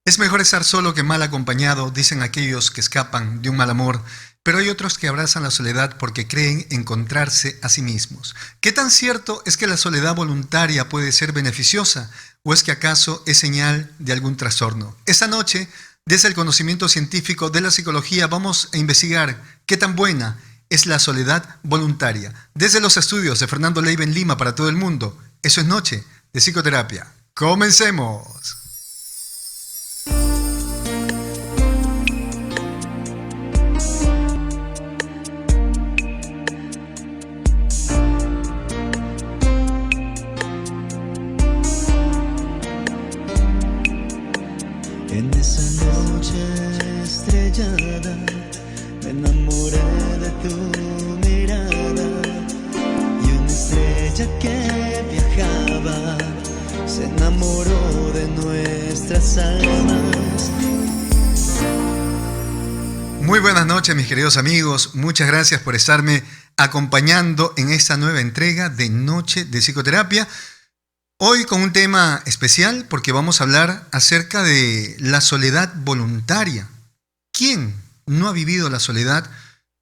Es mejor estar solo que mal acompañado, dicen aquellos que escapan de un mal amor, pero hay otros que abrazan la soledad porque creen encontrarse a sí mismos. ¿Qué tan cierto es que la soledad voluntaria puede ser beneficiosa? ¿O es que acaso es señal de algún trastorno? Esta noche, desde el conocimiento científico de la psicología, vamos a investigar qué tan buena es la soledad voluntaria. Desde los estudios de Fernando Leiva en Lima para todo el mundo, eso es Noche de Psicoterapia. ¡Comencemos! En esa noche estrellada me enamoré de tu mirada y una estrella que viajaba se enamoró de nuestras almas. Muy buenas noches, mis queridos amigos. Muchas gracias por estarme acompañando en esta nueva entrega de Noche de Psicoterapia. Hoy con un tema especial porque vamos a hablar acerca de la soledad voluntaria. ¿Quién no ha vivido la soledad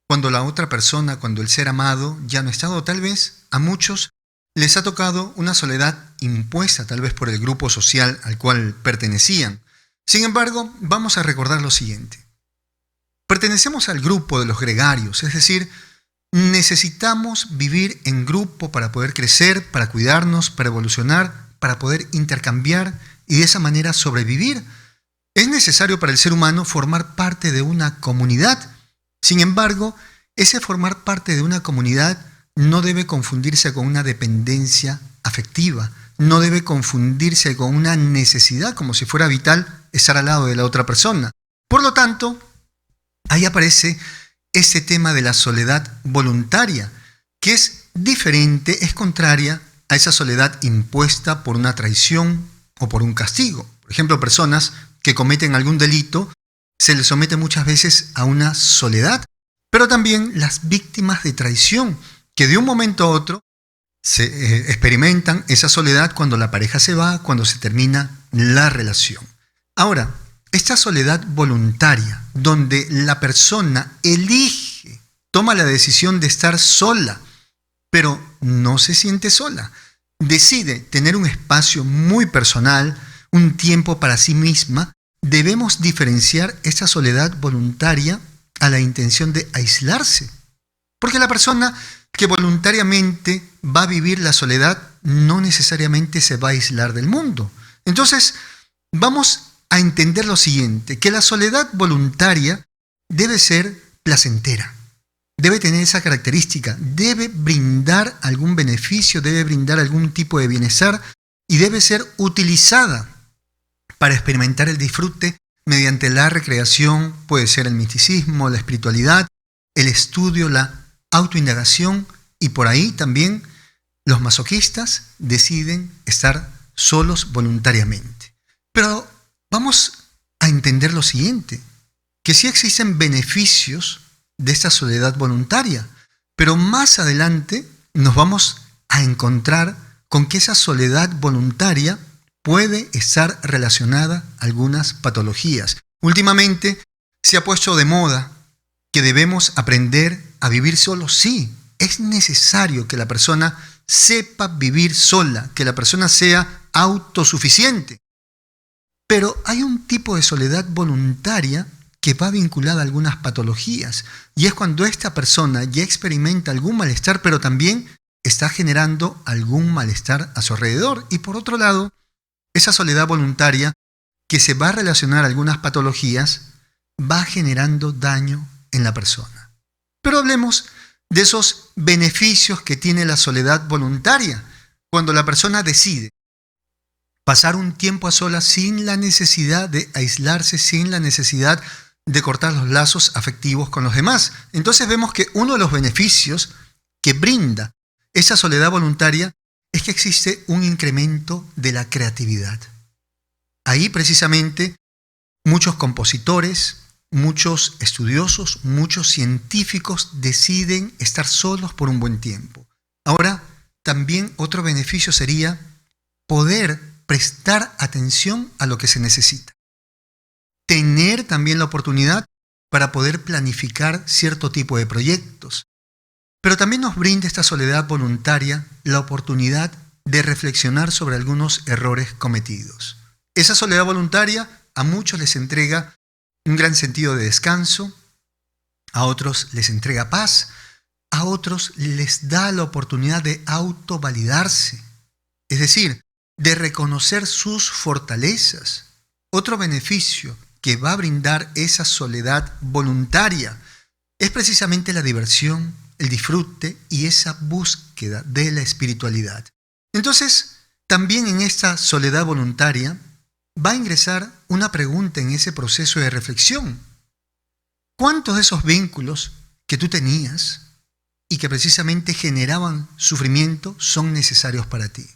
cuando la otra persona, cuando el ser amado ya no está? O tal vez a muchos les ha tocado una soledad impuesta tal vez por el grupo social al cual pertenecían. Sin embargo, vamos a recordar lo siguiente. Pertenecemos al grupo de los gregarios, es decir, necesitamos vivir en grupo para poder crecer, para cuidarnos, para evolucionar, para poder intercambiar y de esa manera sobrevivir. Es necesario para el ser humano formar parte de una comunidad. Sin embargo, ese formar parte de una comunidad no debe confundirse con una dependencia afectiva, no debe confundirse con una necesidad como si fuera vital estar al lado de la otra persona. Por lo tanto, ahí aparece ese tema de la soledad voluntaria, que es diferente, es contraria a esa soledad impuesta por una traición o por un castigo. Por ejemplo, personas que cometen algún delito se les somete muchas veces a una soledad, pero también las víctimas de traición, que de un momento a otro se experimentan esa soledad cuando la pareja se va, cuando se termina la relación. Ahora, esta soledad voluntaria, donde la persona elige, toma la decisión de estar sola, pero no se siente sola. Decide tener un espacio muy personal, un tiempo para sí misma. Debemos diferenciar esta soledad voluntaria a la intención de aislarse. Porque la persona que voluntariamente va a vivir la soledad no necesariamente se va a aislar del mundo. Entonces, vamos a entender lo siguiente, que la soledad voluntaria debe ser placentera, debe tener esa característica, debe brindar algún beneficio, debe brindar algún tipo de bienestar y debe ser utilizada para experimentar el disfrute mediante la recreación, puede ser el misticismo, la espiritualidad, el estudio, la autoindagación y por ahí también los masoquistas deciden estar solos voluntariamente. Pero vamos a entender lo siguiente, que sí existen beneficios de esta soledad voluntaria, pero más adelante nos vamos a encontrar con que esa soledad voluntaria puede estar relacionada a algunas patologías. Últimamente se ha puesto de moda que debemos aprender a vivir solos. Sí, es necesario que la persona sepa vivir sola, que la persona sea autosuficiente. Pero hay un tipo de soledad voluntaria que va vinculada a algunas patologías y es cuando esta persona ya experimenta algún malestar, pero también está generando algún malestar a su alrededor. Y por otro lado, esa soledad voluntaria que se va a relacionar a algunas patologías va generando daño en la persona. Pero hablemos de esos beneficios que tiene la soledad voluntaria cuando la persona decide pasar un tiempo a solas sin la necesidad de aislarse, sin la necesidad de cortar los lazos afectivos con los demás. Entonces vemos que uno de los beneficios que brinda esa soledad voluntaria es que existe un incremento de la creatividad. Ahí precisamente muchos compositores, muchos estudiosos, muchos científicos deciden estar solos por un buen tiempo. Ahora, también otro beneficio sería poder prestar atención a lo que se necesita. tener también la oportunidad para poder planificar cierto tipo de proyectos. Pero también nos brinda esta soledad voluntaria la oportunidad de reflexionar sobre algunos errores cometidos. Esa soledad voluntaria a muchos les entrega un gran sentido de descanso, a otros les entrega paz, a otros les da la oportunidad de autovalidarse, es decir, de reconocer sus fortalezas. Otro beneficio que va a brindar esa soledad voluntaria es precisamente la diversión, el disfrute y esa búsqueda de la espiritualidad. Entonces, también en esta soledad voluntaria va a ingresar una pregunta en ese proceso de reflexión. ¿Cuántos de esos vínculos que tú tenías y que precisamente generaban sufrimiento son necesarios para ti?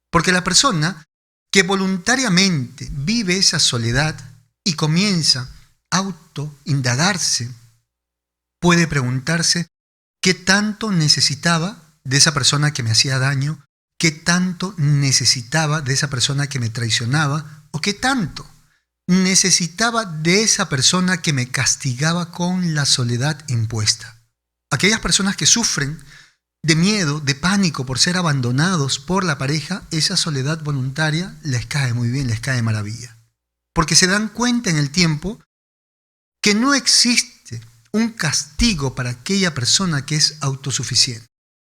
Porque la persona que voluntariamente vive esa soledad y comienza a autoindagarse, puede preguntarse qué tanto necesitaba de esa persona que me hacía daño, qué tanto necesitaba de esa persona que me traicionaba o qué tanto necesitaba de esa persona que me castigaba con la soledad impuesta. Aquellas personas que sufren de miedo, de pánico por ser abandonados por la pareja, esa soledad voluntaria les cae muy bien, les cae de maravilla. Porque se dan cuenta en el tiempo que no existe un castigo para aquella persona que es autosuficiente.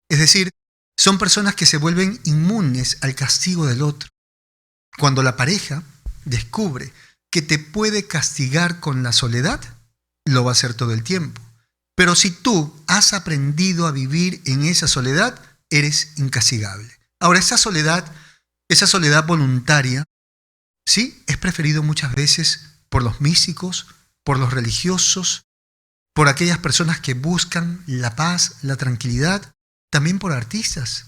Es decir, son personas que se vuelven inmunes al castigo del otro. Cuando la pareja descubre que te puede castigar con la soledad, lo va a hacer todo el tiempo. Pero si tú has aprendido a vivir en esa soledad, eres incastigable. Ahora, esa soledad voluntaria, sí, es preferido muchas veces por los místicos, por los religiosos, por aquellas personas que buscan la paz, la tranquilidad, también por artistas,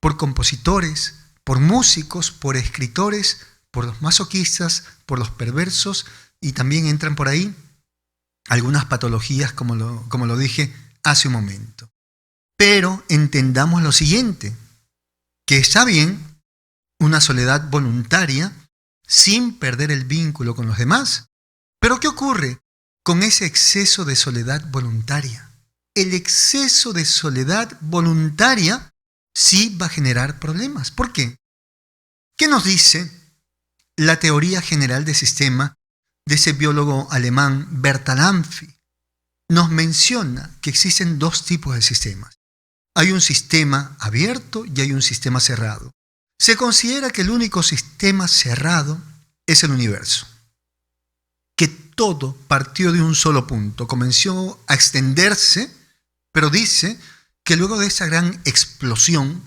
por compositores, por músicos, por escritores, por los masoquistas, por los perversos, y también entran por ahí algunas patologías, como lo dije hace un momento. Pero entendamos lo siguiente, que está bien una soledad voluntaria sin perder el vínculo con los demás. Pero ¿qué ocurre con ese exceso de soledad voluntaria? El exceso de soledad voluntaria sí va a generar problemas. ¿Por qué? ¿Qué nos dice la teoría general del sistema de ese biólogo alemán Bertalanffy? Nos menciona que existen dos tipos de sistemas. Hay un sistema abierto y hay un sistema cerrado. Se considera que el único sistema cerrado es el universo, que todo partió de un solo punto, comenzó a extenderse, pero dice que luego de esa gran explosión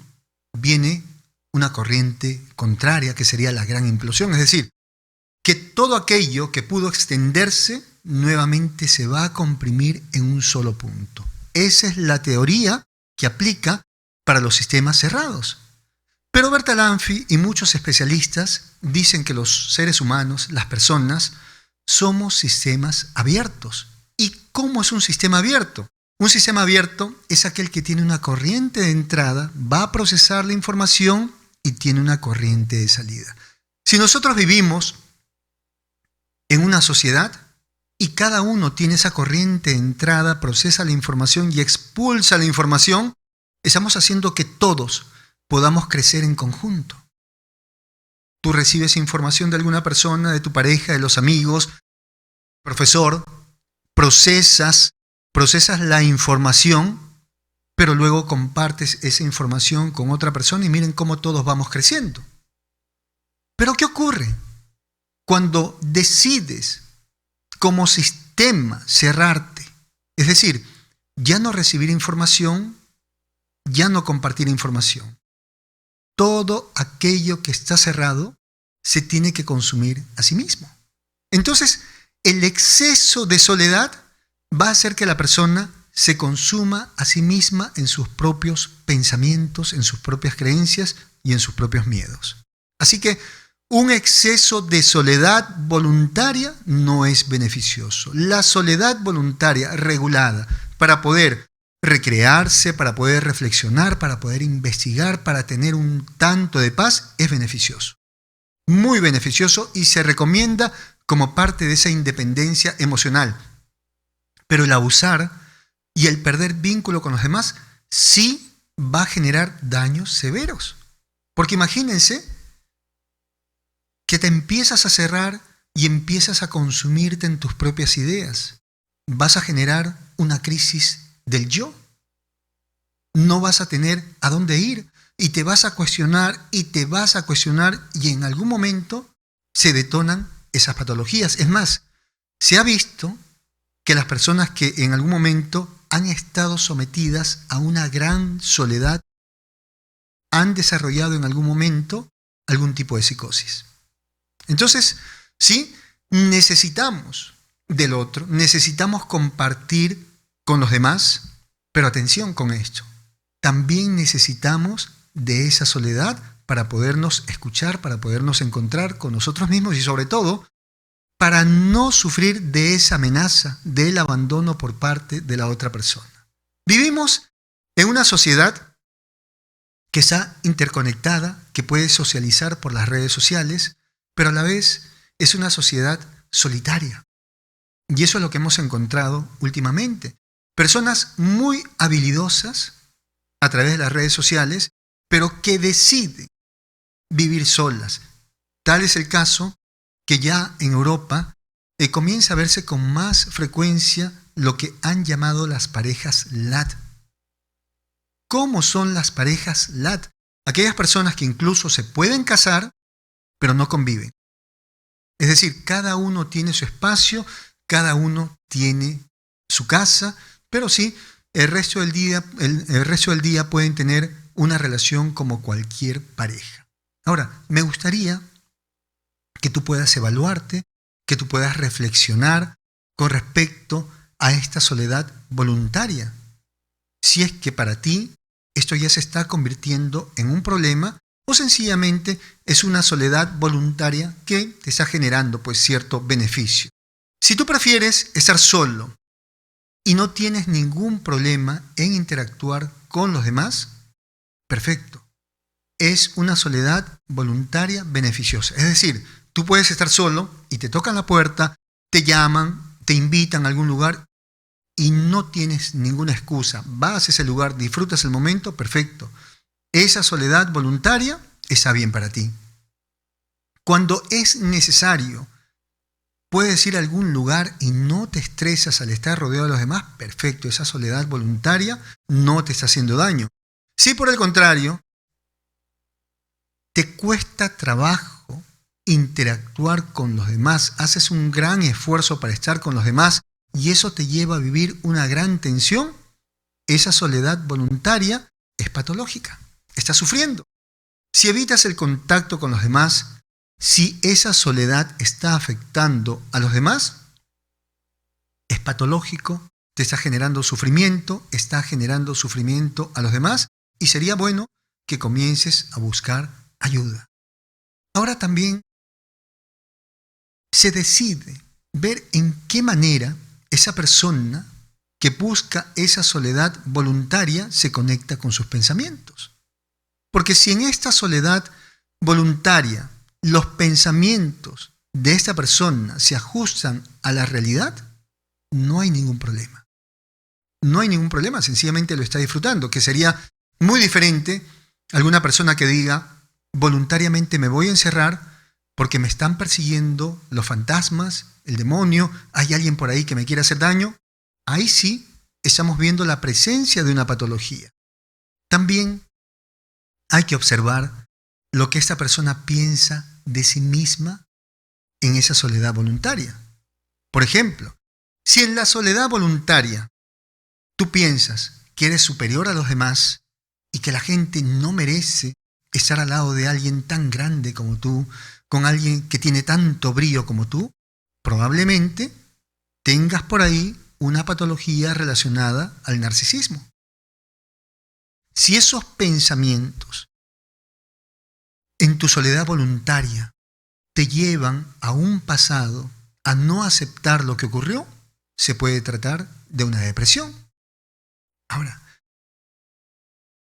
viene una corriente contraria, que sería la gran implosión, es decir, que todo aquello que pudo extenderse nuevamente se va a comprimir en un solo punto. Esa es la teoría que aplica para los sistemas cerrados. Pero Bertalanffy y muchos especialistas dicen que los seres humanos, las personas, somos sistemas abiertos. ¿Y cómo es un sistema abierto? Un sistema abierto es aquel que tiene una corriente de entrada, va a procesar la información y tiene una corriente de salida. Si nosotros vivimos en una sociedad y cada uno tiene esa corriente de entrada, procesa la información y expulsa la información, estamos haciendo que todos podamos crecer en conjunto. Tú recibes información de alguna persona, de tu pareja, de los amigos, profesor, procesas la información, pero luego compartes esa información con otra persona y miren cómo todos vamos creciendo. Pero ¿qué ocurre cuando decides como sistema cerrarte? Es decir, ya no recibir información, ya no compartir información. Todo aquello que está cerrado se tiene que consumir a sí mismo. Entonces, el exceso de soledad va a hacer que la persona se consuma a sí misma en sus propios pensamientos, en sus propias creencias y en sus propios miedos. Así que un exceso de soledad voluntaria no es beneficioso. La soledad voluntaria regulada para poder recrearse, para poder reflexionar, para poder investigar, para tener un tanto de paz, es beneficioso. Muy beneficioso y se recomienda como parte de esa independencia emocional. Pero el abusar y el perder vínculo con los demás sí va a generar daños severos. Porque imagínense que te empiezas a cerrar y empiezas a consumirte en tus propias ideas. Vas a generar una crisis del yo. No vas a tener a dónde ir y te vas a cuestionar y te vas a cuestionar y en algún momento se detonan esas patologías. Es más, se ha visto que las personas que en algún momento han estado sometidas a una gran soledad han desarrollado en algún momento algún tipo de psicosis. Entonces, sí, necesitamos del otro, necesitamos compartir con los demás, pero atención con esto. También necesitamos de esa soledad para podernos escuchar, para podernos encontrar con nosotros mismos y sobre todo para no sufrir de esa amenaza del abandono por parte de la otra persona. Vivimos en una sociedad que está interconectada, que puede socializar por las redes sociales, pero a la vez es una sociedad solitaria. Y eso es lo que hemos encontrado últimamente. Personas muy habilidosas a través de las redes sociales, pero que deciden vivir solas. Tal es el caso que ya en Europa comienza a verse con más frecuencia lo que han llamado las parejas LAT. ¿Cómo son las parejas LAT? Aquellas personas que incluso se pueden casar, pero no conviven. Es decir, cada uno tiene su espacio, cada uno tiene su casa, pero sí, el resto del día pueden tener una relación como cualquier pareja. Ahora, me gustaría que tú puedas evaluarte, que tú puedas reflexionar con respecto a esta soledad voluntaria. Si es que para ti esto ya se está convirtiendo en un problema o sencillamente es una soledad voluntaria que te está generando pues cierto beneficio. Si tú prefieres estar solo y no tienes ningún problema en interactuar con los demás, perfecto. Es una soledad voluntaria beneficiosa. Es decir, tú puedes estar solo y te tocan la puerta, te llaman, te invitan a algún lugar y no tienes ninguna excusa. Vas a ese lugar, disfrutas el momento, perfecto. Esa soledad voluntaria está bien para ti. Cuando es necesario, puedes ir a algún lugar y no te estresas al estar rodeado de los demás, perfecto. Esa soledad voluntaria no te está haciendo daño. Si por el contrario, te cuesta trabajo interactuar con los demás, haces un gran esfuerzo para estar con los demás y eso te lleva a vivir una gran tensión, esa soledad voluntaria es patológica, estás sufriendo. Si evitas el contacto con los demás, si esa soledad está afectando a los demás, es patológico, te está generando sufrimiento, está generando sufrimiento a los demás y sería bueno que comiences a buscar ayuda. Ahora también se decide ver en qué manera esa persona que busca esa soledad voluntaria se conecta con sus pensamientos. Porque si en esta soledad voluntaria los pensamientos de esta persona se ajustan a la realidad, no hay ningún problema. No hay ningún problema, sencillamente lo está disfrutando, que sería muy diferente a alguna persona que diga, voluntariamente me voy a encerrar porque me están persiguiendo los fantasmas, el demonio, hay alguien por ahí que me quiere hacer daño. Ahí sí estamos viendo la presencia de una patología. También hay que observar lo que esta persona piensa de sí misma en esa soledad voluntaria. Por ejemplo, si en la soledad voluntaria tú piensas que eres superior a los demás y que la gente no merece estar al lado de alguien tan grande como tú, con alguien que tiene tanto brillo como tú, probablemente tengas por ahí una patología relacionada al narcisismo. Si esos pensamientos en tu soledad voluntaria te llevan a un pasado, a no aceptar lo que ocurrió, se puede tratar de una depresión. Ahora,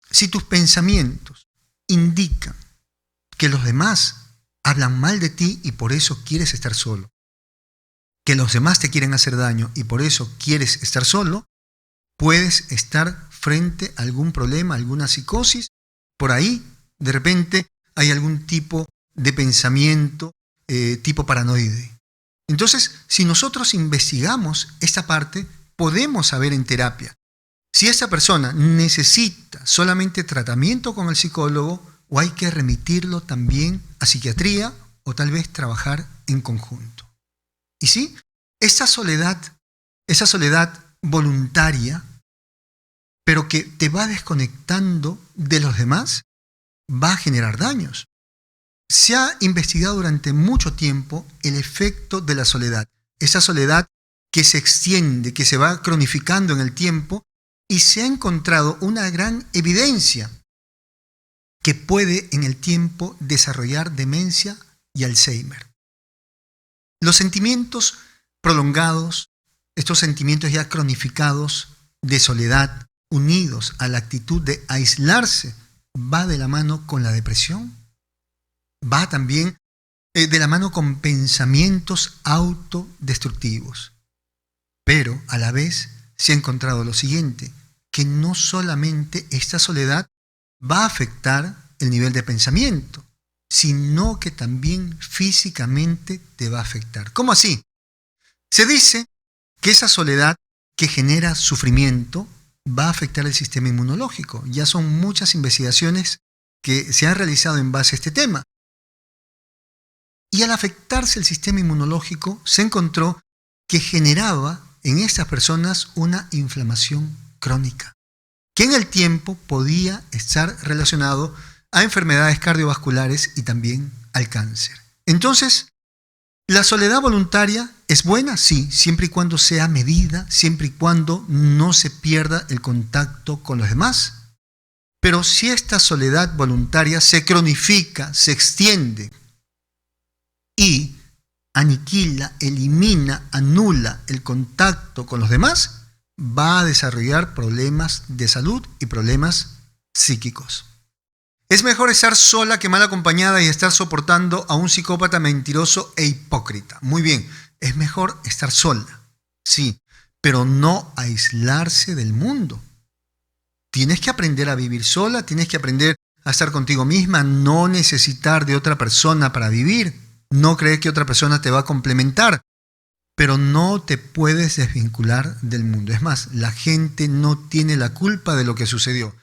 si tus pensamientos indican que los demás hablan mal de ti y por eso quieres estar solo, que los demás te quieren hacer daño y por eso quieres estar solo, puedes estar frente a algún problema, alguna psicosis. Por ahí, de repente, hay algún tipo de pensamiento tipo paranoide. Entonces, si nosotros investigamos esta parte, podemos saber en terapia si esa persona necesita solamente tratamiento con el psicólogo o hay que remitirlo también a psiquiatría o tal vez trabajar en conjunto. Y sí, esa soledad voluntaria, pero que te va desconectando de los demás, va a generar daños. Se ha investigado durante mucho tiempo el efecto de la soledad, esa soledad que se extiende, que se va cronificando en el tiempo, y se ha encontrado una gran evidencia que puede en el tiempo desarrollar demencia y Alzheimer. Los sentimientos prolongados, estos sentimientos ya cronificados de soledad, unidos a la actitud de aislarse, va de la mano con la depresión, va también de la mano con pensamientos autodestructivos. Pero a la vez se ha encontrado lo siguiente, que no solamente esta soledad va a afectar el nivel de pensamiento, sino que también físicamente te va a afectar. ¿Cómo así? Se dice que esa soledad que genera sufrimiento va a afectar el sistema inmunológico. Ya son muchas investigaciones que se han realizado en base a este tema. Y al afectarse el sistema inmunológico, se encontró que generaba en estas personas una inflamación crónica, que en el tiempo podía estar relacionado a enfermedades cardiovasculares y también al cáncer. Entonces, ¿la soledad voluntaria es buena? Sí, siempre y cuando sea medida, siempre y cuando no se pierda el contacto con los demás. Pero si esta soledad voluntaria se cronifica, se extiende y aniquila, elimina, anula el contacto con los demás, va a desarrollar problemas de salud y problemas psíquicos. Es mejor estar sola que mal acompañada y estar soportando a un psicópata mentiroso e hipócrita. Muy bien, es mejor estar sola, sí, pero no aislarse del mundo. Tienes que aprender a vivir sola, tienes que aprender a estar contigo misma, no necesitar de otra persona para vivir, no creer que otra persona te va a complementar, pero no te puedes desvincular del mundo. Es más, la gente no tiene la culpa de lo que sucedió.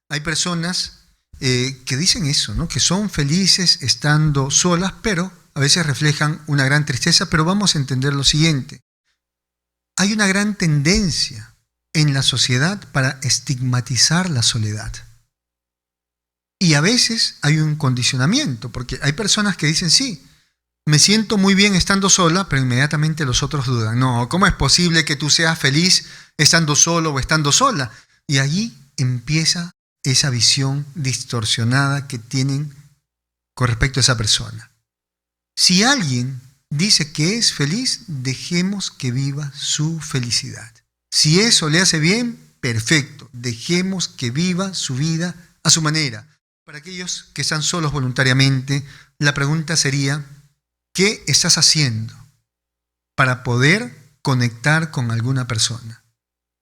Hay personas que dicen eso, ¿no? Que son felices estando solas, pero a veces reflejan una gran tristeza. Pero vamos a entender lo siguiente. Hay una gran tendencia en la sociedad para estigmatizar la soledad. Y a veces hay un condicionamiento, porque hay personas que dicen, sí, me siento muy bien estando sola, pero inmediatamente los otros dudan. No, ¿cómo es posible que tú seas feliz estando solo o estando sola? Y allí empieza esa visión distorsionada que tienen con respecto a esa persona. Si alguien dice que es feliz, dejemos que viva su felicidad. Si eso le hace bien, perfecto, dejemos que viva su vida a su manera. Para aquellos que están solos voluntariamente, la pregunta sería, ¿qué estás haciendo para poder conectar con alguna persona?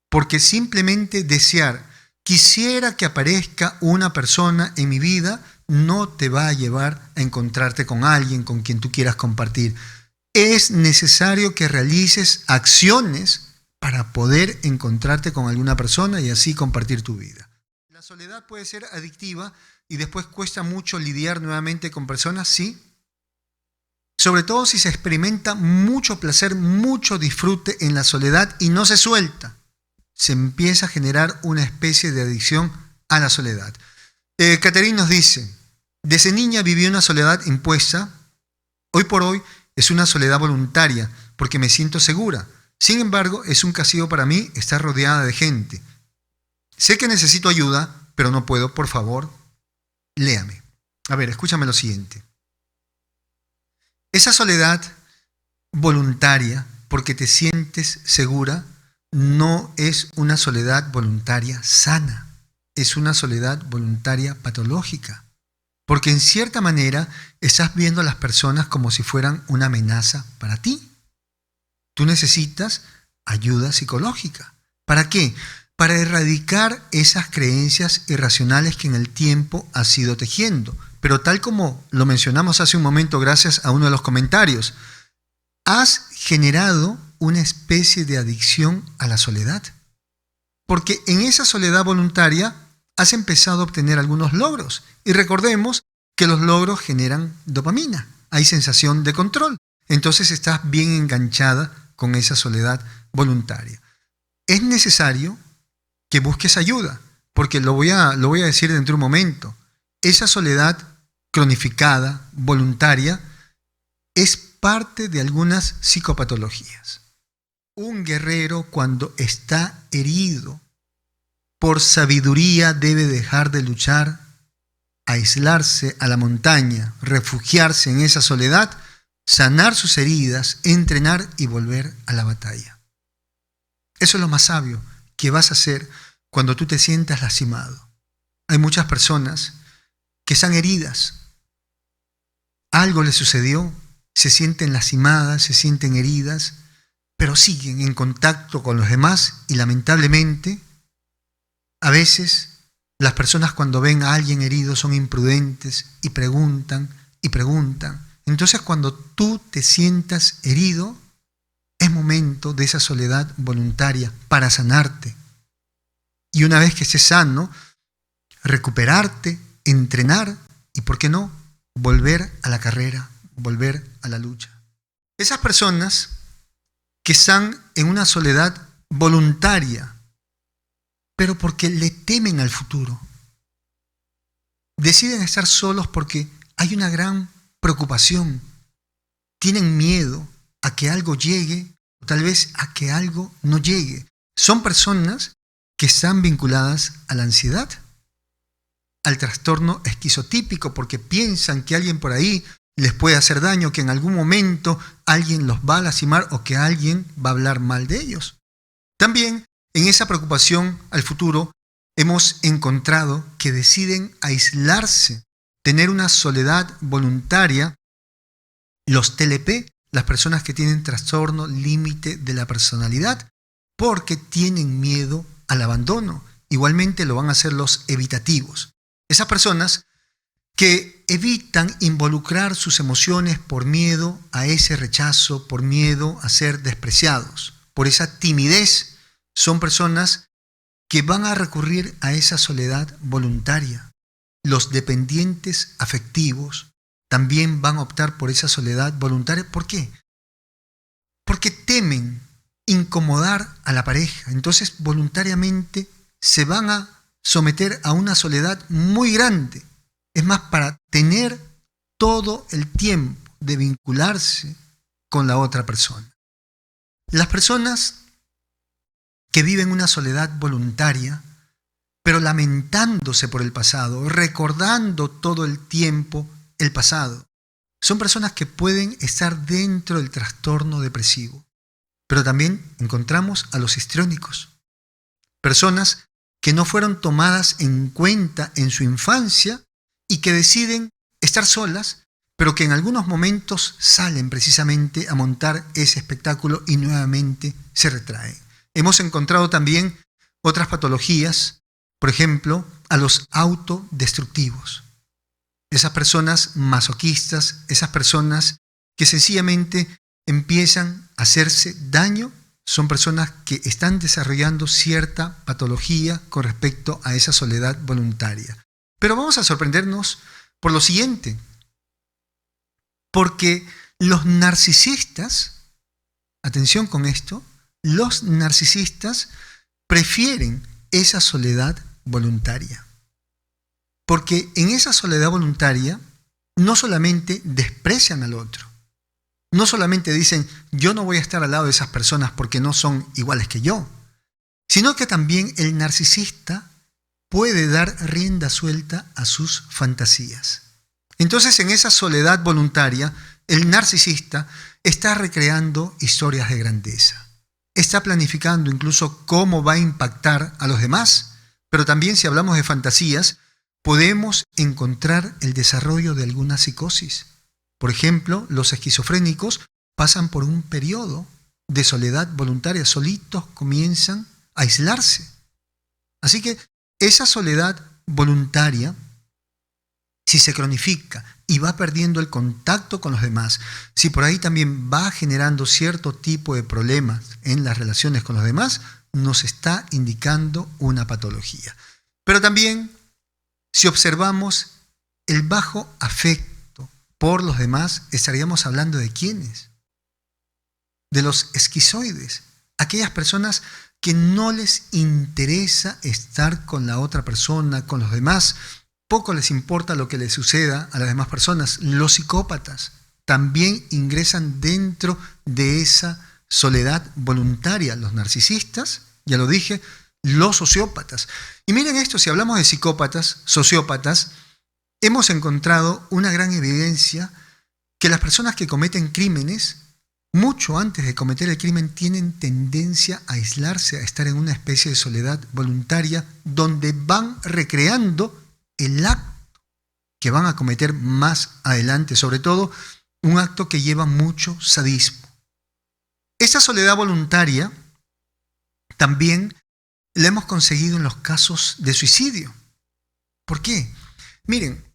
Porque simplemente desear, quisiera que aparezca una persona en mi vida, no te va a llevar a encontrarte con alguien con quien tú quieras compartir. Es necesario que realices acciones para poder encontrarte con alguna persona y así compartir tu vida. La soledad puede ser adictiva y después cuesta mucho lidiar nuevamente con personas, sí. Sobre todo si se experimenta mucho placer, mucho disfrute en la soledad y no se suelta. Se empieza a generar una especie de adicción a la soledad. Catherine nos dice, desde niña viví una soledad impuesta, hoy por hoy es una soledad voluntaria porque me siento segura. Sin embargo, es un castigo para mí estar rodeada de gente. Sé que necesito ayuda, pero no puedo, por favor, léame. A ver, escúchame lo siguiente. Esa soledad voluntaria, porque te sientes segura, no es una soledad voluntaria sana, es una soledad voluntaria patológica, porque en cierta manera estás viendo a las personas como si fueran una amenaza para ti. Tú necesitas ayuda psicológica. ¿Para qué? Para erradicar esas creencias irracionales que en el tiempo has ido tejiendo. Pero tal como lo mencionamos hace un momento gracias a uno de los comentarios, has generado una especie de adicción a la soledad. Porque en esa soledad voluntaria has empezado a obtener algunos logros. Y recordemos que los logros generan dopamina. Hay sensación de control. Entonces estás bien enganchada con esa soledad voluntaria. Es necesario que busques ayuda, porque lo voy a decir dentro de un momento. Esa soledad cronificada, voluntaria, es parte de algunas psicopatologías. Un guerrero, cuando está herido, por sabiduría debe dejar de luchar, aislarse a la montaña, refugiarse en esa soledad, sanar sus heridas, entrenar y volver a la batalla. Eso es lo más sabio que vas a hacer cuando tú te sientas lastimado. Hay muchas personas que están heridas. Algo les sucedió, se sienten lastimadas, se sienten heridas, pero siguen en contacto con los demás y lamentablemente, a veces las personas cuando ven a alguien herido son imprudentes y preguntan y preguntan. Entonces cuando tú te sientas herido, es momento de esa soledad voluntaria para sanarte. Y una vez que estés sano, recuperarte, entrenar y, ¿por qué no?, volver a la carrera, volver a la lucha. Esas personas que están en una soledad voluntaria, pero porque le temen al futuro, deciden estar solos porque hay una gran preocupación, tienen miedo a que algo llegue, o tal vez a que algo no llegue. Son personas que están vinculadas a la ansiedad, al trastorno esquizotípico, porque piensan que alguien por ahí les puede hacer daño, que en algún momento alguien los va a lastimar o que alguien va a hablar mal de ellos. También en esa preocupación al futuro hemos encontrado que deciden aislarse, tener una soledad voluntaria, los TLP, las personas que tienen trastorno límite de la personalidad, porque tienen miedo al abandono. Igualmente lo van a hacer los evitativos. Esas personas que evitan involucrar sus emociones por miedo a ese rechazo, por miedo a ser despreciados, por esa timidez, son personas que van a recurrir a esa soledad voluntaria. Los dependientes afectivos también van a optar por esa soledad voluntaria. ¿Por qué? Porque temen incomodar a la pareja. Entonces voluntariamente se van a someter a una soledad muy grande. Es más, para tener todo el tiempo de vincularse con la otra persona. Las personas que viven una soledad voluntaria, pero lamentándose por el pasado, recordando todo el tiempo el pasado, son personas que pueden estar dentro del trastorno depresivo. Pero también encontramos a los histriónicos, personas que no fueron tomadas en cuenta en su infancia y que deciden estar solas, pero que en algunos momentos salen precisamente a montar ese espectáculo y nuevamente se retraen. Hemos encontrado también otras patologías, por ejemplo, a los autodestructivos. Esas personas masoquistas, esas personas que sencillamente empiezan a hacerse daño, son personas que están desarrollando cierta patología con respecto a esa soledad voluntaria. Pero vamos a sorprendernos por lo siguiente, porque los narcisistas, atención con esto, los narcisistas prefieren esa soledad voluntaria. Porque en esa soledad voluntaria no solamente desprecian al otro, no solamente dicen yo no voy a estar al lado de esas personas porque no son iguales que yo, sino que también el narcisista puede dar rienda suelta a sus fantasías. Entonces en esa soledad voluntaria el narcisista está recreando historias de grandeza, está planificando incluso cómo va a impactar a los demás, pero también si hablamos de fantasías, podemos encontrar el desarrollo de alguna psicosis. Por ejemplo, los esquizofrénicos pasan por un periodo de soledad voluntaria, solitos comienzan a aislarse. Así que esa soledad voluntaria, si se cronifica y va perdiendo el contacto con los demás, si por ahí también va generando cierto tipo de problemas en las relaciones con los demás, nos está indicando una patología. Pero también, si observamos el bajo afecto por los demás, estaríamos hablando de quiénes, de los esquizoides, aquellas personas que no les interesa estar con la otra persona, con los demás, poco les importa lo que les suceda a las demás personas. Los psicópatas también ingresan dentro de esa soledad voluntaria. Los narcisistas, ya lo dije, los sociópatas. Y miren esto, si hablamos de psicópatas, sociópatas, hemos encontrado una gran evidencia que las personas que cometen crímenes, mucho antes de cometer el crimen, tienen tendencia a aislarse, a estar en una especie de soledad voluntaria, donde van recreando el acto que van a cometer más adelante, sobre todo un acto que lleva mucho sadismo. Esta soledad voluntaria también la hemos conseguido en los casos de suicidio. ¿Por qué? Miren,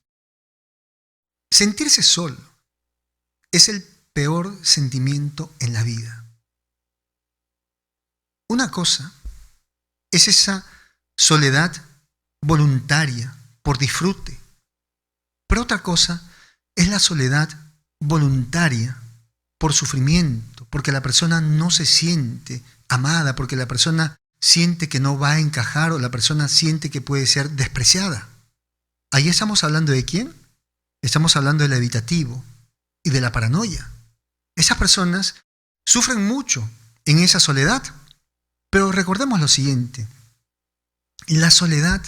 sentirse solo es el peor sentimiento en la vida. Una cosa es esa soledad voluntaria por disfrute, pero otra cosa es la soledad voluntaria por sufrimiento, porque la persona no se siente amada, porque la persona siente que no va a encajar o la persona siente que puede ser despreciada. Ahí estamos hablando ¿de quién? Estamos hablando del evitativo y de la paranoia. Esas personas sufren mucho en esa soledad, pero recordemos lo siguiente: la soledad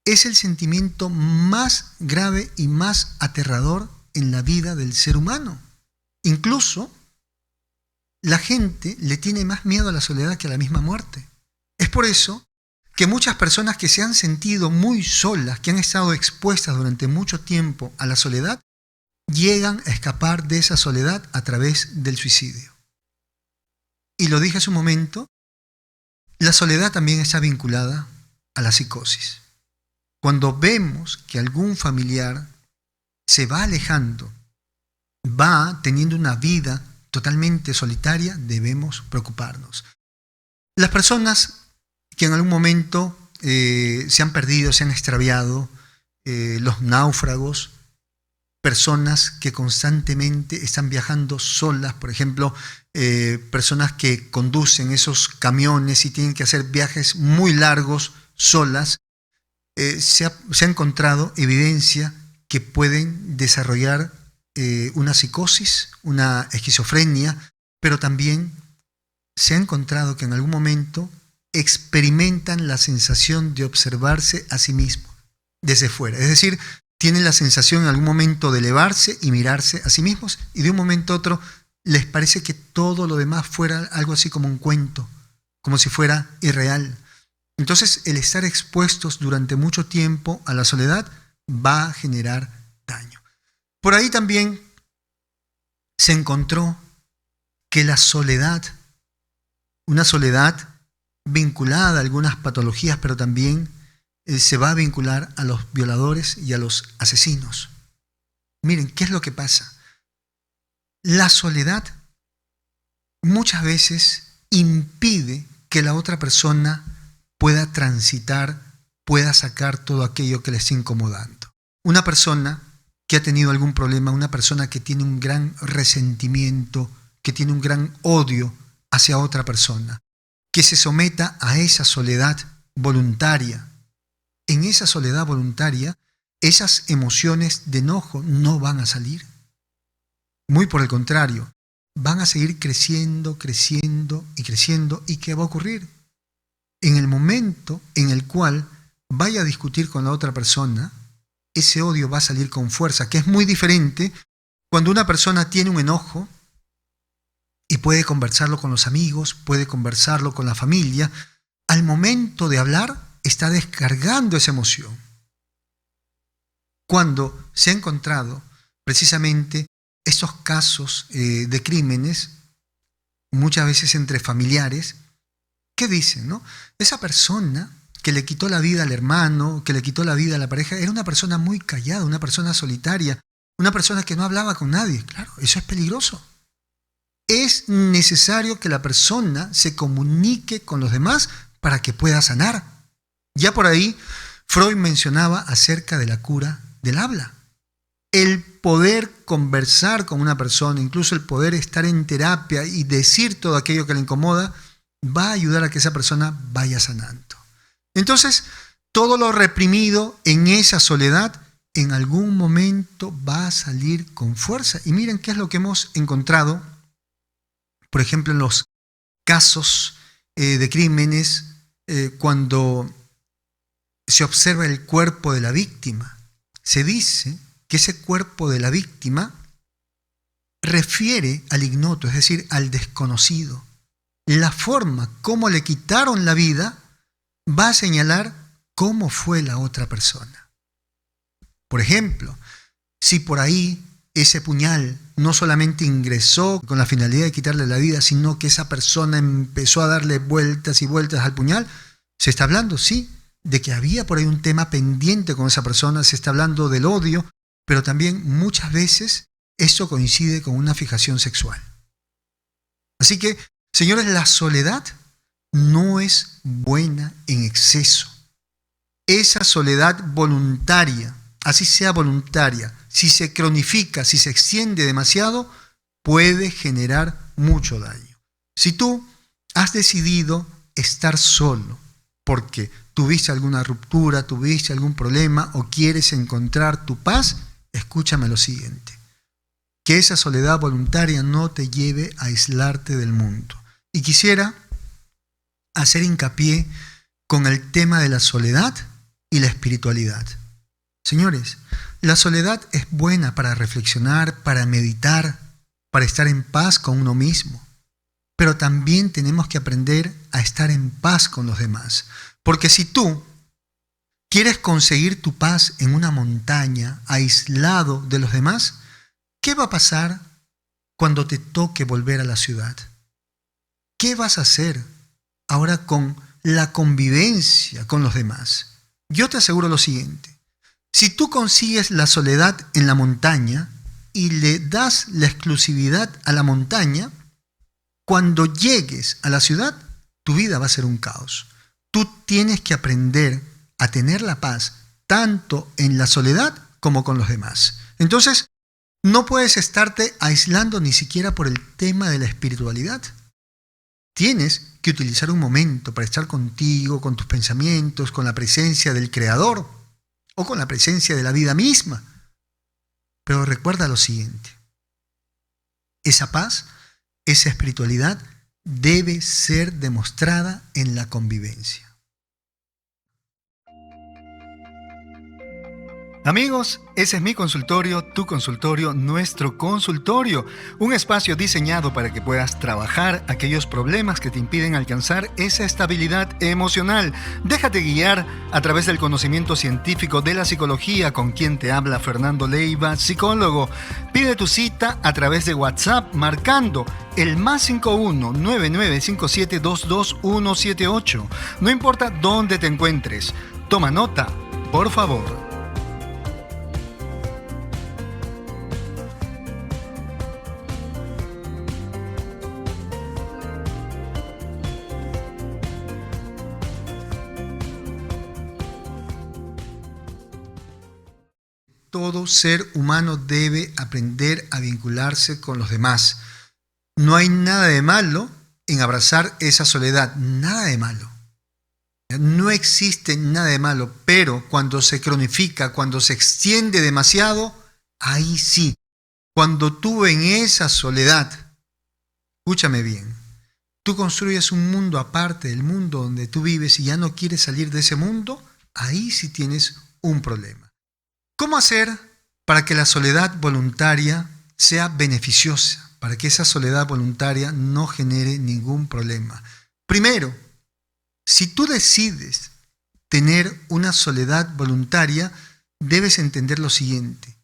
es el sentimiento más grave y más aterrador en la vida del ser humano. Incluso la gente le tiene más miedo a la soledad que a la misma muerte. Es por eso que muchas personas que se han sentido muy solas, que han estado expuestas durante mucho tiempo a la soledad, llegan a escapar de esa soledad a través del suicidio. Y lo dije hace un momento, la soledad también está vinculada a la psicosis. Cuando vemos que algún familiar se va alejando, va teniendo una vida totalmente solitaria, debemos preocuparnos. Las personas que en algún momento se han perdido, se han extraviado, los náufragos, personas que constantemente están viajando solas, por ejemplo, personas que conducen esos camiones y tienen que hacer viajes muy largos solas, se ha encontrado evidencia que pueden desarrollar una psicosis, una esquizofrenia, pero también se ha encontrado que en algún momento experimentan la sensación de observarse a sí mismos desde fuera. Es decir, tienen la sensación en algún momento de elevarse y mirarse a sí mismos, y de un momento a otro les parece que todo lo demás fuera algo así como un cuento, como si fuera irreal. Entonces, el estar expuestos durante mucho tiempo a la soledad va a generar daño. Por ahí también se encontró que la soledad, una soledad vinculada a algunas patologías, pero también se va a vincular a los violadores y a los asesinos. Miren, ¿qué es lo que pasa? La soledad muchas veces impide que la otra persona pueda transitar, pueda sacar todo aquello que le está incomodando. Una persona que ha tenido algún problema, una persona que tiene un gran resentimiento, que tiene un gran odio hacia otra persona, que se someta a esa soledad voluntaria. En esa soledad voluntaria, esas emociones de enojo no van a salir. Muy por el contrario, van a seguir creciendo, creciendo y creciendo. ¿Y qué va a ocurrir? En el momento en el cual vaya a discutir con la otra persona, ese odio va a salir con fuerza, que es muy diferente cuando una persona tiene un enojo y puede conversarlo con los amigos, puede conversarlo con la familia. Al momento de hablar, está descargando esa emoción. Cuando se ha encontrado precisamente estos casos de crímenes, muchas veces entre familiares, ¿qué dicen, no? Esa persona que le quitó la vida al hermano, que le quitó la vida a la pareja, era una persona muy callada, una persona solitaria, una persona que no hablaba con nadie. Claro, eso es peligroso. Es necesario que la persona se comunique con los demás para que pueda sanar. Ya por ahí, Freud mencionaba acerca de la cura del habla. El poder conversar con una persona, incluso el poder estar en terapia y decir todo aquello que le incomoda, va a ayudar a que esa persona vaya sanando. Entonces, todo lo reprimido en esa soledad, en algún momento va a salir con fuerza. Y miren qué es lo que hemos encontrado, por ejemplo, en los casos de crímenes, cuando se observa el cuerpo de la víctima. Se dice que ese cuerpo de la víctima refiere al ignoto, es decir, al desconocido. La forma como le quitaron la vida va a señalar cómo fue la otra persona. Por ejemplo, si por ahí ese puñal no solamente ingresó con la finalidad de quitarle la vida, sino que esa persona empezó a darle vueltas y vueltas al puñal, se está hablando, sí, de que había por ahí un tema pendiente con esa persona, se está hablando del odio, pero también muchas veces eso coincide con una fijación sexual. Así que, señores, la soledad no es buena en exceso. Esa soledad voluntaria, así sea voluntaria, si se cronifica, si se extiende demasiado, puede generar mucho daño. Si tú has decidido estar solo porque tuviste alguna ruptura, tuviste algún problema o quieres encontrar tu paz, escúchame lo siguiente. Que esa soledad voluntaria no te lleve a aislarte del mundo. Y quisiera hacer hincapié con el tema de la soledad y la espiritualidad. Señores, la soledad es buena para reflexionar, para meditar, para estar en paz con uno mismo. Pero también tenemos que aprender a estar en paz con los demás. Porque si tú quieres conseguir tu paz en una montaña, aislado de los demás, ¿qué va a pasar cuando te toque volver a la ciudad? ¿Qué vas a hacer ahora con la convivencia con los demás? Yo te aseguro lo siguiente. Si tú consigues la soledad en la montaña y le das la exclusividad a la montaña, cuando llegues a la ciudad, tu vida va a ser un caos. Tú tienes que aprender a tener la paz tanto en la soledad como con los demás. Entonces, no puedes estarte aislando ni siquiera por el tema de la espiritualidad. Tienes que utilizar un momento para estar contigo, con tus pensamientos, con la presencia del Creador o con la presencia de la vida misma. Pero recuerda lo siguiente. Esa paz, esa espiritualidad debe ser demostrada en la convivencia. Amigos, ese es mi consultorio, tu consultorio, nuestro consultorio. Un espacio diseñado para que puedas trabajar aquellos problemas que te impiden alcanzar esa estabilidad emocional. Déjate guiar a través del conocimiento científico de la psicología, con quien te habla Fernando Leiva, psicólogo. Pide tu cita a través de WhatsApp marcando el +51 9957 22178. No importa dónde te encuentres. Toma nota, por favor. Todo ser humano debe aprender a vincularse con los demás. No hay nada de malo en abrazar esa soledad, nada de malo. No existe nada de malo, pero cuando se cronifica, cuando se extiende demasiado, ahí sí. Cuando tú en esa soledad, escúchame bien, tú construyes un mundo aparte del mundo donde tú vives y ya no quieres salir de ese mundo, ahí sí tienes un problema. ¿Cómo hacer para que la soledad voluntaria sea beneficiosa? Para que esa soledad voluntaria no genere ningún problema. Primero, si tú decides tener una soledad voluntaria, debes entender lo siguiente,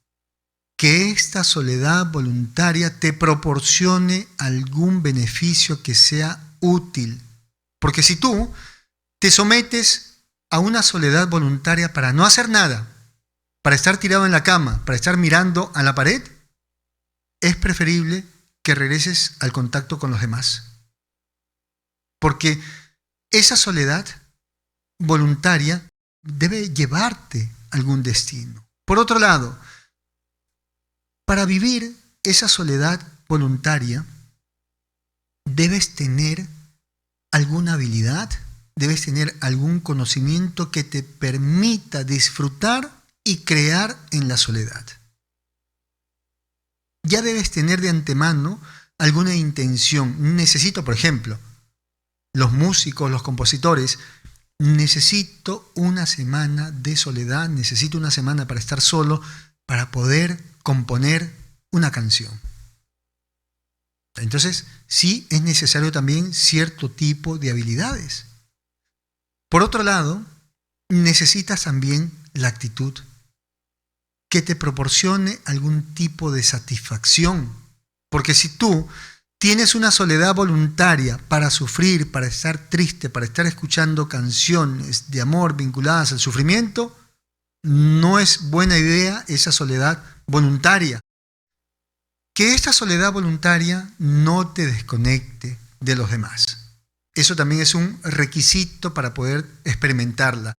que esta soledad voluntaria te proporcione algún beneficio que sea útil. Porque si tú te sometes a una soledad voluntaria para no hacer nada, para estar tirado en la cama, para estar mirando a la pared, es preferible que regreses al contacto con los demás. Porque esa soledad voluntaria debe llevarte a algún destino. Por otro lado, para vivir esa soledad voluntaria, debes tener alguna habilidad, debes tener algún conocimiento que te permita disfrutar y crear en la soledad. Ya debes tener de antemano alguna intención. Necesito, por ejemplo, los músicos, los compositores, necesito una semana de soledad, necesito una semana para estar solo, para poder componer una canción. Entonces, sí es necesario también cierto tipo de habilidades. Por otro lado, necesitas también la actitud que te proporcione algún tipo de satisfacción. Porque si tú tienes una soledad voluntaria para sufrir, para estar triste, para estar escuchando canciones de amor vinculadas al sufrimiento, no es buena idea esa soledad voluntaria. Que esta soledad voluntaria no te desconecte de los demás. Eso también es un requisito para poder experimentarla.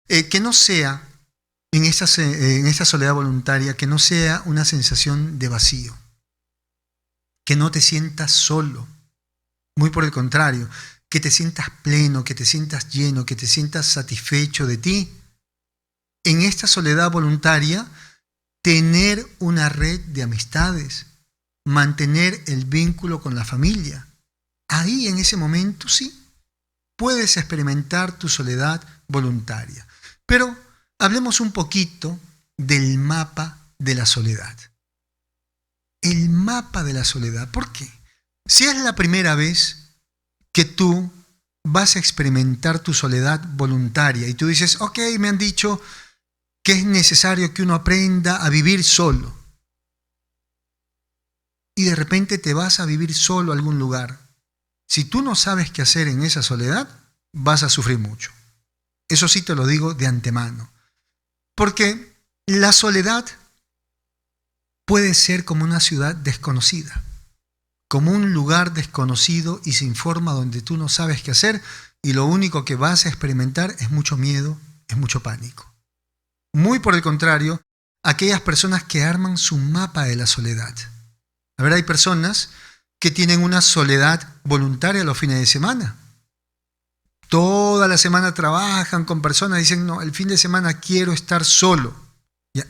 Que no sea en esta soledad voluntaria, que no sea una sensación de vacío. Que no te sientas solo. Muy por el contrario, que te sientas pleno, que te sientas lleno, que te sientas satisfecho de ti. En esta soledad voluntaria, tener una red de amistades, mantener el vínculo con la familia. Ahí en ese momento sí, puedes experimentar tu soledad voluntaria. Pero hablemos un poquito del mapa de la soledad. El mapa de la soledad. ¿Por qué? Si es la primera vez que tú vas a experimentar tu soledad voluntaria y tú dices, ok, me han dicho que es necesario que uno aprenda a vivir solo. Y de repente te vas a vivir solo a algún lugar. Si tú no sabes qué hacer en esa soledad, vas a sufrir mucho. Eso sí te lo digo de antemano. Porque la soledad puede ser como una ciudad desconocida, como un lugar desconocido y sin forma donde tú no sabes qué hacer y lo único que vas a experimentar es mucho miedo, es mucho pánico. Muy por el contrario, aquellas personas que arman su mapa de la soledad. A ver, hay personas que tienen una soledad voluntaria los fines de semana. Toda la semana trabajan con personas, dicen, no, el fin de semana quiero estar solo.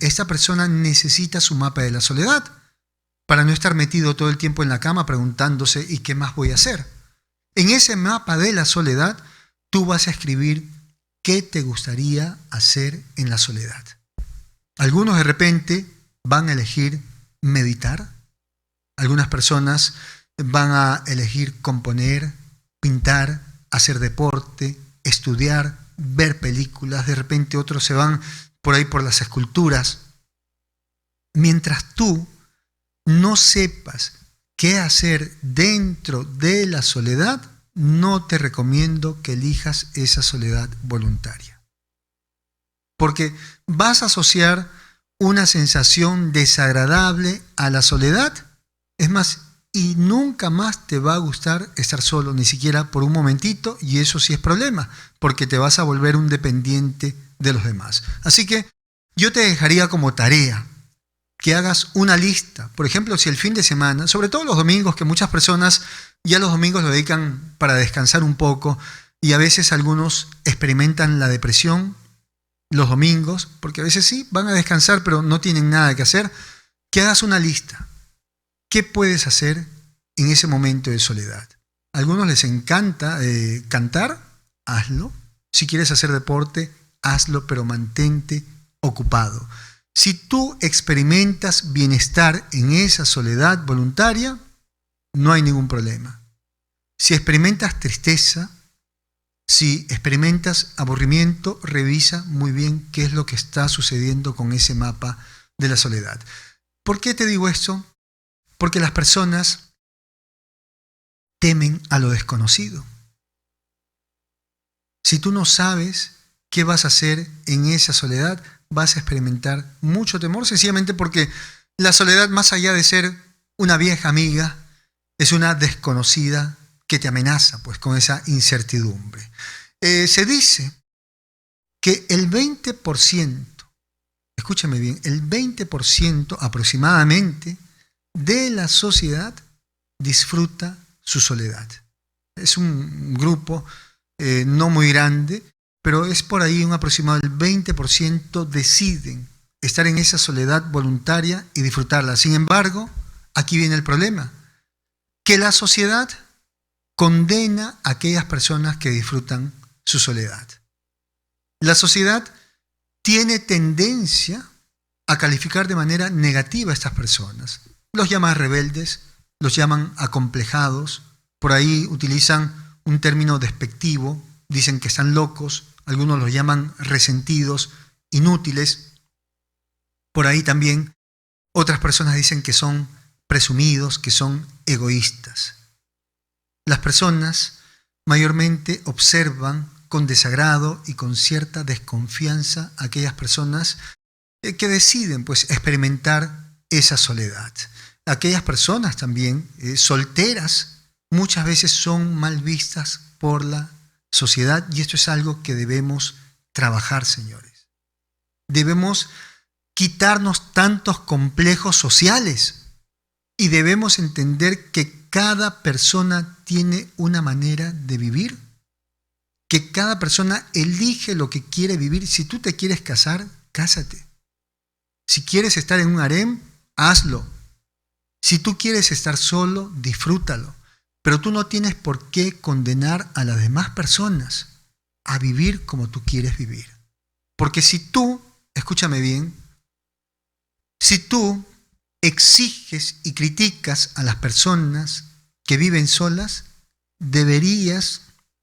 Esta persona necesita su mapa de la soledad para no estar metido todo el tiempo en la cama preguntándose ¿y qué más voy a hacer? En ese mapa de la soledad, tú vas a escribir qué te gustaría hacer en la soledad. Algunos de repente van a elegir meditar. Algunas personas van a elegir componer, pintar, hacer deporte, estudiar, ver películas. De repente otros se van por ahí por las esculturas. Mientras tú no sepas qué hacer dentro de la soledad, no te recomiendo que elijas esa soledad voluntaria. Porque vas a asociar una sensación desagradable a la soledad. Es más, y nunca más te va a gustar estar solo, ni siquiera por un momentito, y eso sí es problema, porque te vas a volver un dependiente de los demás. Así que yo te dejaría como tarea que hagas una lista. Por ejemplo, si el fin de semana, sobre todo los domingos, que muchas personas ya los domingos lo dedican para descansar un poco, y a veces algunos experimentan la depresión los domingos, porque a veces sí, van a descansar, pero no tienen nada que hacer, que hagas una lista. ¿Qué puedes hacer en ese momento de soledad? A algunos les encanta cantar, hazlo. Si quieres hacer deporte, hazlo, pero mantente ocupado. Si tú experimentas bienestar en esa soledad voluntaria, no hay ningún problema. Si experimentas tristeza, si experimentas aburrimiento, revisa muy bien qué es lo que está sucediendo con ese mapa de la soledad. ¿Por qué te digo esto? Porque las personas temen a lo desconocido. Si tú no sabes qué vas a hacer en esa soledad, vas a experimentar mucho temor, sencillamente porque la soledad, más allá de ser una vieja amiga, es una desconocida que te amenaza, pues, con esa incertidumbre. Se dice que el 20%, escúchame bien, el 20% aproximadamente de la sociedad disfruta su soledad. Es un grupo no muy grande, pero es por ahí un aproximado del 20% deciden estar en esa soledad voluntaria y disfrutarla. Sin embargo, aquí viene el problema, que la sociedad condena a aquellas personas que disfrutan su soledad. La sociedad tiene tendencia a calificar de manera negativa a estas personas. Los llaman rebeldes, los llaman acomplejados, por ahí utilizan un término despectivo, dicen que están locos, algunos los llaman resentidos, inútiles. Por ahí también otras personas dicen que son presumidos, que son egoístas. Las personas mayormente observan con desagrado y con cierta desconfianza a aquellas personas que deciden, pues, experimentar esa soledad. Aquellas personas también solteras muchas veces son mal vistas por la sociedad, y esto es algo que debemos trabajar, señores. Debemos quitarnos tantos complejos sociales y debemos entender que cada persona tiene una manera de vivir, que cada persona elige lo que quiere vivir. Si tú te quieres casar, cásate. Si quieres estar en un harem, hazlo. Si tú quieres estar solo, disfrútalo. Pero tú no tienes por qué condenar a las demás personas a vivir como tú quieres vivir. Porque si tú, escúchame bien, si tú exiges y criticas a las personas que viven solas, deberías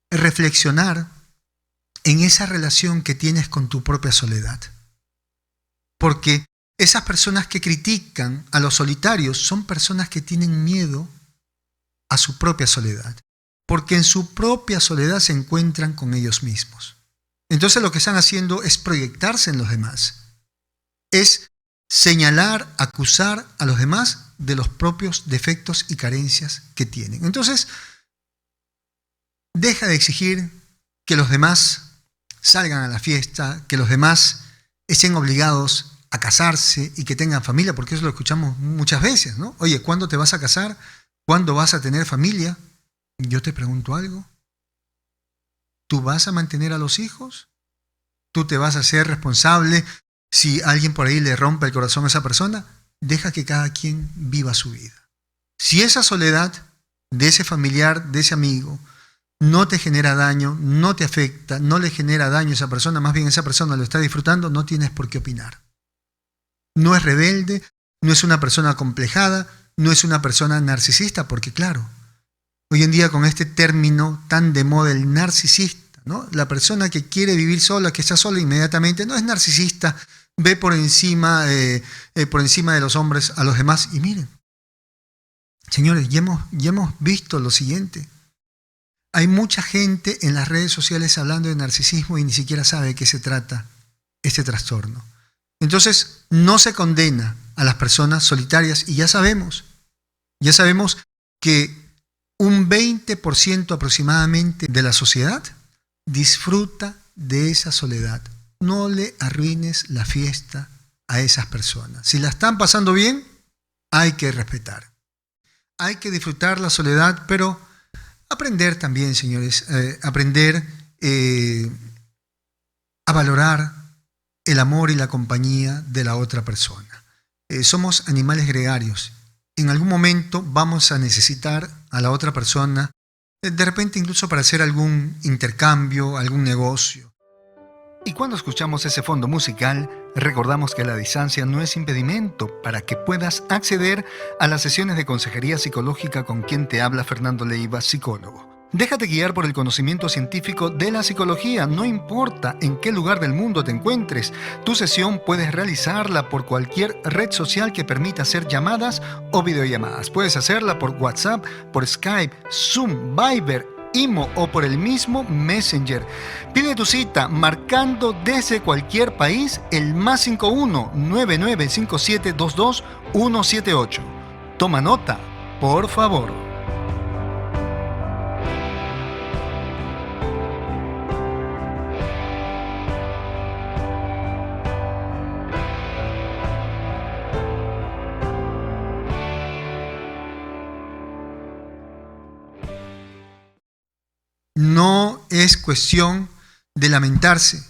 reflexionar en esa relación que tienes con tu propia soledad. Porque esas personas que critican a los solitarios son personas que tienen miedo a su propia soledad, porque en su propia soledad se encuentran con ellos mismos. Entonces lo que están haciendo es proyectarse en los demás, es señalar, acusar a los demás de los propios defectos y carencias que tienen. Entonces, deja de exigir que los demás salgan a la fiesta, que los demás estén obligados a casarse y que tengan familia, porque eso lo escuchamos muchas veces, ¿no? Oye, ¿cuándo te vas a casar? ¿Cuándo vas a tener familia? Yo te pregunto algo. ¿Tú vas a mantener a los hijos? ¿Tú te vas a hacer responsable si alguien por ahí le rompe el corazón a esa persona? Deja que cada quien viva su vida. Si esa soledad de ese familiar, de ese amigo, no te genera daño, no te afecta, no le genera daño a esa persona, más bien esa persona lo está disfrutando, no tienes por qué opinar. No es rebelde, no es una persona acomplejada, no es una persona narcisista, porque claro, hoy en día con este término tan de moda, el narcisista, ¿no? La persona que quiere vivir sola, que está sola inmediatamente, no es narcisista, ve por encima de los hombres a los demás. Y miren, señores, ya hemos visto lo siguiente. Hay mucha gente en las redes sociales hablando de narcisismo y ni siquiera sabe de qué se trata este trastorno. Entonces, no se condena a las personas solitarias y ya sabemos que un 20% aproximadamente de la sociedad disfruta de esa soledad. No le arruines la fiesta a esas personas. Si la están pasando bien, hay que respetar. Hay que disfrutar la soledad, pero aprender también, señores, aprender a valorar el amor y la compañía de la otra persona. Somos animales gregarios. En algún momento vamos a necesitar a la otra persona, de repente incluso para hacer algún intercambio, algún negocio. Y cuando escuchamos ese fondo musical, recordamos que la distancia no es impedimento para que puedas acceder a las sesiones de consejería psicológica con quien te habla Fernando Leiva, psicólogo. Déjate guiar por el conocimiento científico de la psicología, no importa en qué lugar del mundo te encuentres. Tu sesión puedes realizarla por cualquier red social que permita hacer llamadas o videollamadas. Puedes hacerla por WhatsApp, por Skype, Zoom, Viber, Imo o por el mismo Messenger. Pide tu cita marcando desde cualquier país el +51 995722 178. Toma nota, por favor. No es cuestión de lamentarse,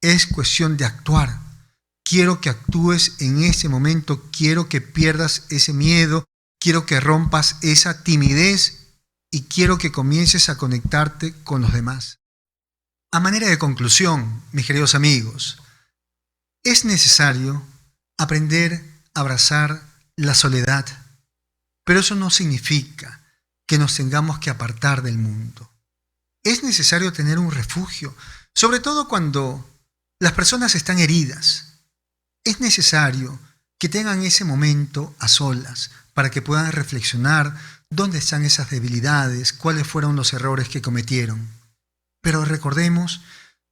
es cuestión de actuar. Quiero que actúes en ese momento, quiero que pierdas ese miedo, quiero que rompas esa timidez y quiero que comiences a conectarte con los demás. A manera de conclusión, mis queridos amigos, es necesario aprender a abrazar la soledad, pero eso no significa que nos tengamos que apartar del mundo. Es necesario tener un refugio, sobre todo cuando las personas están heridas. Es necesario que tengan ese momento a solas para que puedan reflexionar dónde están esas debilidades, cuáles fueron los errores que cometieron. Pero recordemos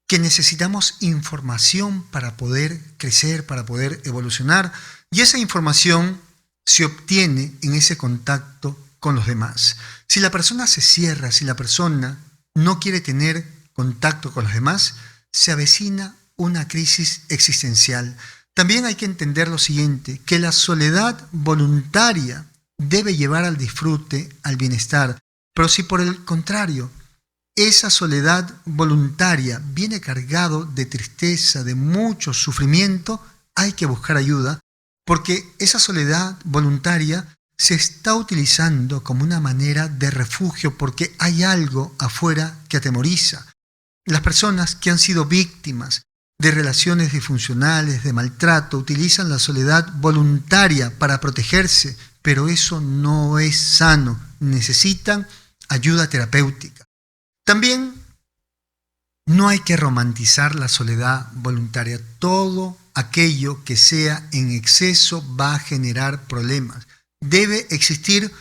que necesitamos información para poder crecer, para poder evolucionar, y esa información se obtiene en ese contacto con los demás. Si la persona se cierra, si la persona no quiere tener contacto con los demás, se avecina una crisis existencial. También hay que entender lo siguiente, que la soledad voluntaria debe llevar al disfrute, al bienestar. Pero si por el contrario, esa soledad voluntaria viene cargado de tristeza, de mucho sufrimiento, hay que buscar ayuda, porque esa soledad voluntaria se está utilizando como una manera de refugio porque hay algo afuera que atemoriza. Las personas que han sido víctimas de relaciones disfuncionales, de maltrato, utilizan la soledad voluntaria para protegerse, pero eso no es sano. Necesitan ayuda terapéutica. También no hay que romantizar la soledad voluntaria. Todo aquello que sea en exceso va a generar problemas. Debe existir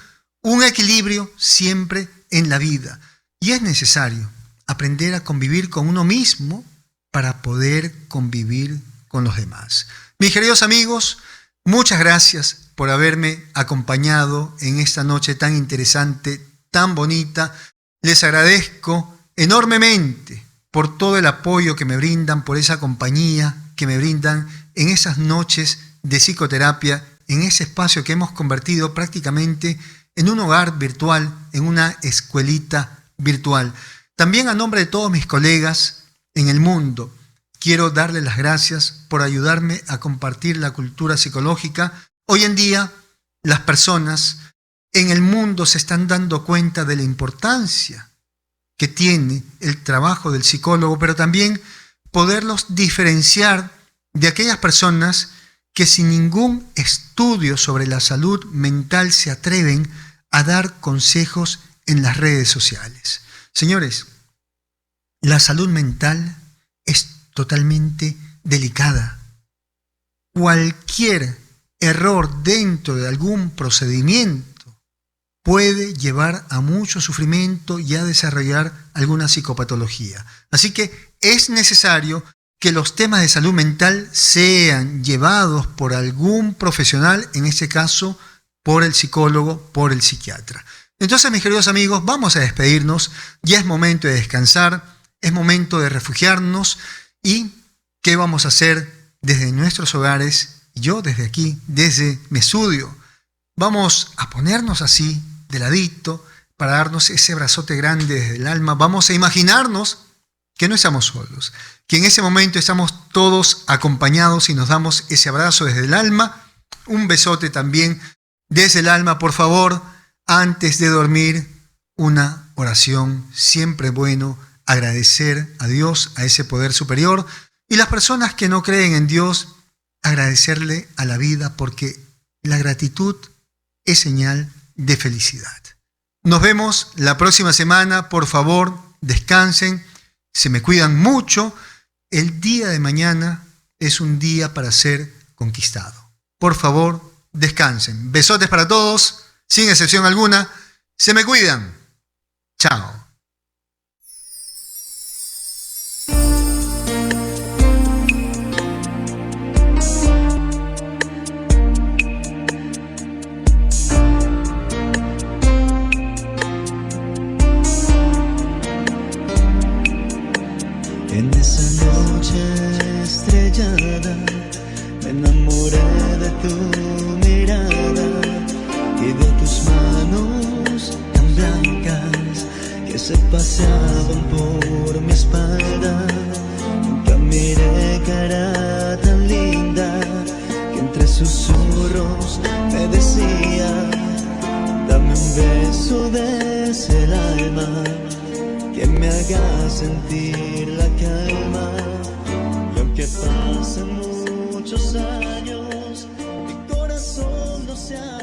un equilibrio siempre en la vida y es necesario aprender a convivir con uno mismo para poder convivir con los demás. Mis queridos amigos, muchas gracias por haberme acompañado en esta noche tan interesante, tan bonita. Les agradezco enormemente por todo el apoyo que me brindan, por esa compañía que me brindan en esas noches de psicoterapia, en ese espacio que hemos convertido prácticamente en un hogar virtual, en una escuelita virtual. También a nombre de todos mis colegas en el mundo, quiero darles las gracias por ayudarme a compartir la cultura psicológica. Hoy en día, las personas en el mundo se están dando cuenta de la importancia que tiene el trabajo del psicólogo, pero también poderlos diferenciar de aquellas personas que sin ningún estudio sobre la salud mental se atreven a dar consejos en las redes sociales. Señores, la salud mental es totalmente delicada. Cualquier error dentro de algún procedimiento puede llevar a mucho sufrimiento y a desarrollar alguna psicopatología. Así que es necesario que los temas de salud mental sean llevados por algún profesional, en este caso por el psicólogo, por el psiquiatra. Entonces, mis queridos amigos, vamos a despedirnos. Ya es momento de descansar, es momento de refugiarnos. ¿Y qué vamos a hacer desde nuestros hogares? Yo desde aquí, desde mi estudio, vamos a ponernos así, de ladito, para darnos ese abrazote grande desde el alma. Vamos a imaginarnos que no estamos solos, que en ese momento estamos todos acompañados y nos damos ese abrazo desde el alma. Un besote también desde el alma, por favor. Antes de dormir, una oración. Siempre bueno agradecer a Dios, a ese poder superior. Y las personas que no creen en Dios, agradecerle a la vida, porque la gratitud es señal de felicidad. Nos vemos la próxima semana. Por favor, descansen, se me cuidan mucho. El día de mañana es un día para ser conquistado. Por favor, descansen. Besotes para todos, sin excepción alguna. Se me cuidan. Chao. En esa noche estrellada me enamoré de tu mirada y de tus manos tan blancas que se paseaban por mi espalda. Nunca miré cara tan linda que entre susurros me decía: dame un beso desde el alma que me haga sentir la calma. Y aunque pasen muchos años, mi corazón no se ha